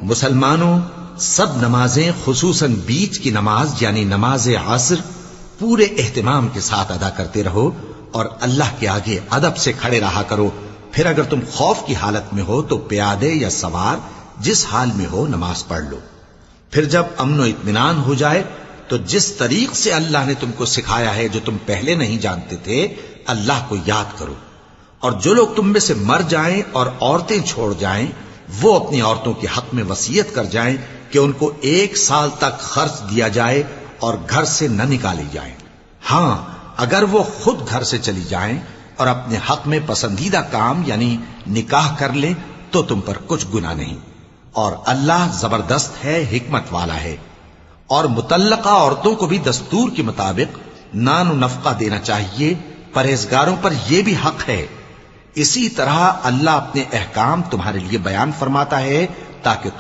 مسلمانوں، سب نمازیں خصوصاً بیچ کی نماز یعنی نماز عصر پورے اہتمام کے ساتھ ادا کرتے رہو اور اللہ کے آگے ادب سے کھڑے رہا کرو. پھر اگر تم خوف کی حالت میں ہو تو پیادے یا سوار جس حال میں ہو نماز پڑھ لو. پھر جب امن و اطمینان ہو جائے تو جس طریق سے اللہ نے تم کو سکھایا ہے جو تم پہلے نہیں جانتے تھے اللہ کو یاد کرو. اور جو لوگ تم میں سے مر جائیں اور عورتیں چھوڑ جائیں وہ اپنی عورتوں کے حق میں وصیت کر جائیں کہ ان کو 1 سال تک خرچ دیا جائے اور گھر سے نہ نکالی جائیں. ہاں اگر وہ خود گھر سے چلی جائیں اور اپنے حق میں پسندیدہ کام یعنی نکاح کر لیں تو تم پر کچھ گناہ نہیں. اور اللہ زبردست ہے، حکمت والا ہے. اور مطلقہ عورتوں کو بھی دستور کے مطابق نان و نفقہ دینا چاہیے. پرہیزگاروں پر یہ بھی حق ہے. اسی طرح اللہ اپنے احکام تمہارے لیے بیان فرماتا ہے تاکہ